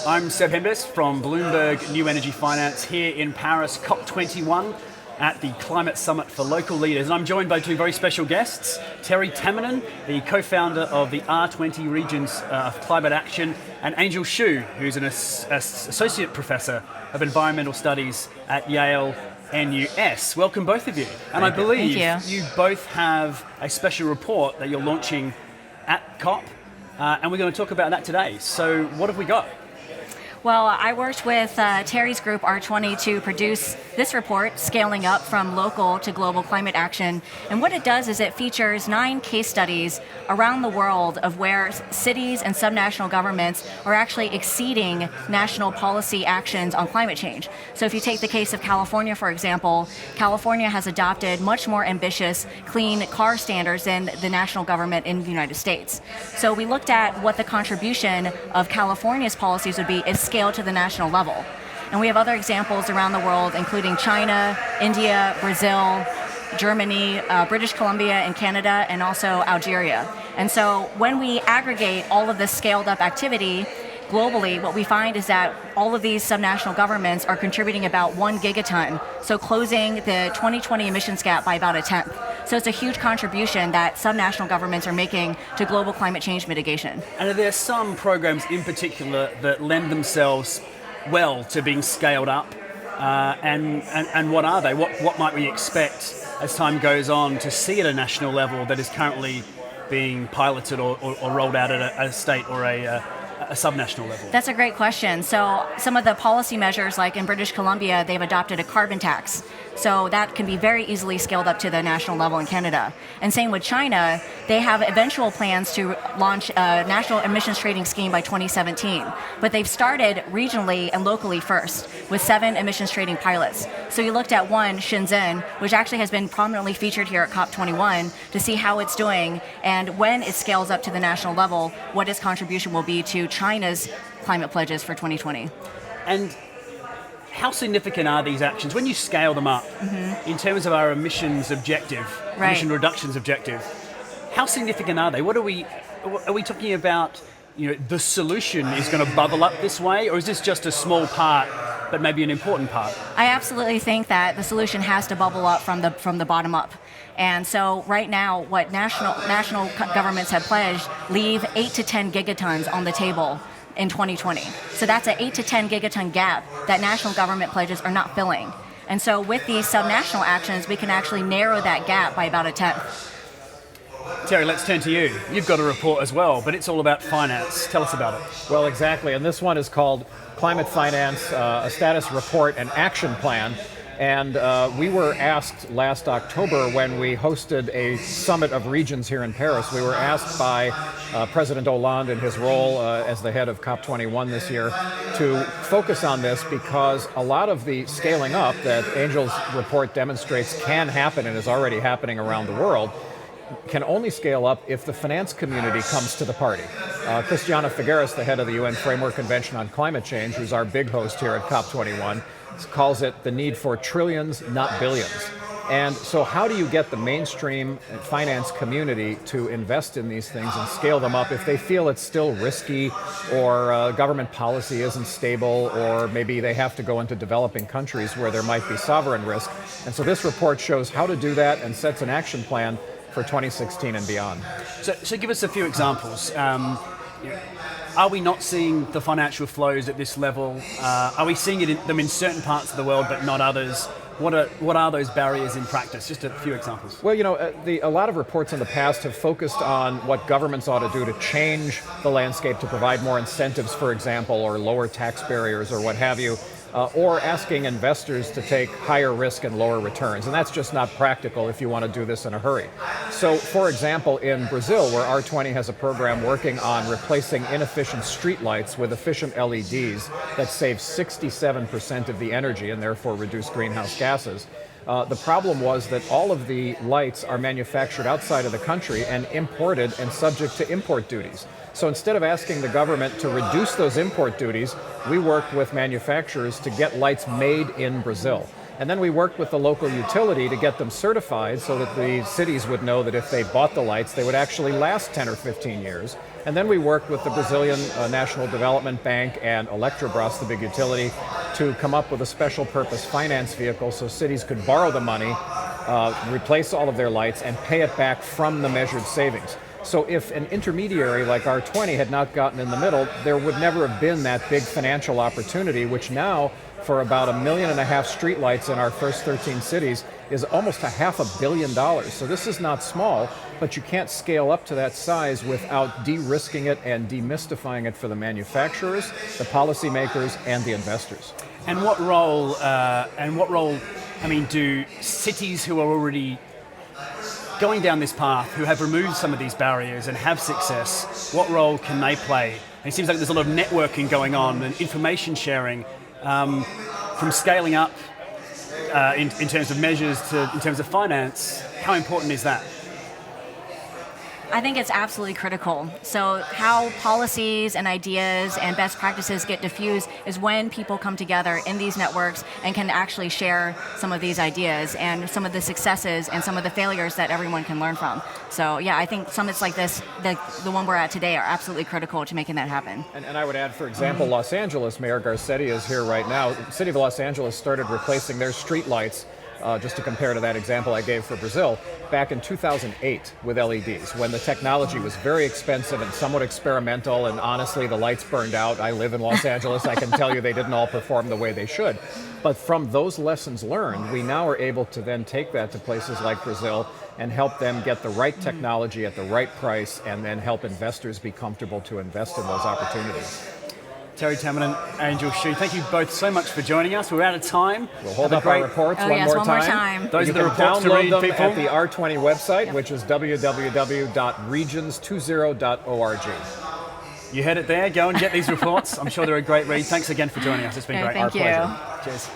I'm Seb Hembes from Bloomberg New Energy Finance here in Paris, COP21 at the Climate Summit for Local Leaders. And I'm joined by two very special guests, Terry Tamminen, the co-founder of the R20 Regions of Climate Action, and Angel Xu, who's an associate professor of environmental studies at Yale NUS. Welcome both of you. And I believe you both have a special report that you're launching at COP, and we're going to talk about that today. So what have we got? Well, I worked with Terry's group, R20, to produce this report, Scaling Up from Local to Global Climate Action. And what it does is it features 9 case studies around the world of where cities and subnational governments are actually exceeding national policy actions on climate change. So if you take the case of California, for example, California has adopted much more ambitious clean car standards than the national government in the United States. So we looked at what the contribution of California's policies would be if scaled to the national level. And we have other examples around the world, including China, India, Brazil, Germany, British Columbia and Canada, and also Algeria. And so when we aggregate all of this scaled up activity globally, what we find is that all of these subnational governments are contributing about 1 gigaton, so closing the 2020 emissions gap by about 1/10. So it's a huge contribution that subnational governments are making to global climate change mitigation. And are there some programs in particular that lend themselves well to being scaled up? And what are they? What might we expect as time goes on to see at a national level that is currently being piloted or rolled out at a state or a subnational level? That's a great question. So some of the policy measures, like in British Columbia, they've adopted a carbon tax. So that can be very easily scaled up to the national level in Canada. And same with China, they have eventual plans to launch a national emissions trading scheme by 2017. But they've started regionally and locally first with 7 emissions trading pilots. So you looked at one, Shenzhen, which actually has been prominently featured here at COP21 to see how it's doing and when it scales up to the national level, what its contribution will be to China's climate pledges for 2020. And how significant are these actions when you scale them up in terms of our emissions objective, emission reductions objective? How significant are they? Are we talking about? The solution is going to bubble up this way, or is this just a small part, but maybe an important part? I absolutely think that the solution has to bubble up from the bottom up. And so right now, what national governments have pledged leave 8 to 10 gigatons on the table in 2020. So that's an 8 to 10 gigaton gap that national government pledges are not filling. And so with these subnational actions, we can actually narrow that gap by about 1/10. Terry, let's turn to you. You've got a report as well, but it's all about finance. Tell us about it. Well, exactly. And this one is called Climate Finance, a Status Report and Action Plan. And we were asked last October when we hosted a summit of regions here in Paris, we were asked by President Hollande in his role as the head of COP21 this year to focus on this because a lot of the scaling up that Angel's report demonstrates can happen and is already happening around the world can only scale up if the finance community comes to the party. Christiana Figueres, the head of the UN Framework Convention on Climate Change, who's our big host here at COP21, calls it the need for trillions, not billions. And so how do you get the mainstream finance community to invest in these things and scale them up if they feel it's still risky or government policy isn't stable or maybe they have to go into developing countries where there might be sovereign risk? And so this report shows how to do that and sets an action plan for 2016 and beyond. So give us a few examples. Are we not seeing the financial flows at this level? Are we seeing them in certain parts of the world but not others? What are those barriers in practice? Just a few examples. Well, a lot of reports in the past have focused on what governments ought to do to change the landscape, to provide more incentives, for example, or lower tax barriers or what have you. Or asking investors to take higher risk and lower returns. And that's just not practical if you want to do this in a hurry. So, for example, in Brazil, where R20 has a program working on replacing inefficient streetlights with efficient LEDs that save 67% of the energy and therefore reduce greenhouse gases, the problem was that all of the lights are manufactured outside of the country and imported and subject to import duties. So instead of asking the government to reduce those import duties, we worked with manufacturers to get lights made in Brazil. And then we worked with the local utility to get them certified so that the cities would know that if they bought the lights, they would actually last 10 or 15 years. And then we worked with the Brazilian National Development Bank and Eletrobras, the big utility, to come up with a special purpose finance vehicle so cities could borrow the money, replace all of their lights, and pay it back from the measured savings. So if an intermediary like R20 had not gotten in the middle, there would never have been that big financial opportunity, which now, for about $1.5 million streetlights in our first 13 cities, is almost $500 million. So this is not small, but you can't scale up to that size without de-risking it and demystifying it for the manufacturers, the policymakers, and the investors. And what role, do cities who are already going down this path, who have removed some of these barriers and have success, what role can they play? And it seems like there's a lot of networking going on and information sharing from scaling up in terms of measures to in terms of finance. How important is that? I think it's absolutely critical. So how policies and ideas and best practices get diffused is when people come together in these networks and can actually share some of these ideas and some of the successes and some of the failures that everyone can learn from. So yeah, I think summits like this, the one we're at today, are absolutely critical to making that happen. And I would add, for example, Los Angeles, Mayor Garcetti is here right now. The city of Los Angeles started replacing their streetlights, just to compare to that example I gave for Brazil, back in 2008 with LEDs, when the technology was very expensive and somewhat experimental, and honestly, the lights burned out. I live in Los Angeles. I can tell you they didn't all perform the way they should. But from those lessons learned, we now are able to then take that to places like Brazil and help them get the right technology at the right price, and then help investors be comfortable to invest in those opportunities. Terry Tamminen, Angel Hsu, thank you both so much for joining us. We're out of time. We'll hold up our reports one more time. Those you are the can reports to download read, them people. at the R20 website, which is www.regions20.org. You heard it there. Go and get these reports. I'm sure they're a great read. Thanks again for joining us. It's been great. Thank you. Our pleasure. Cheers.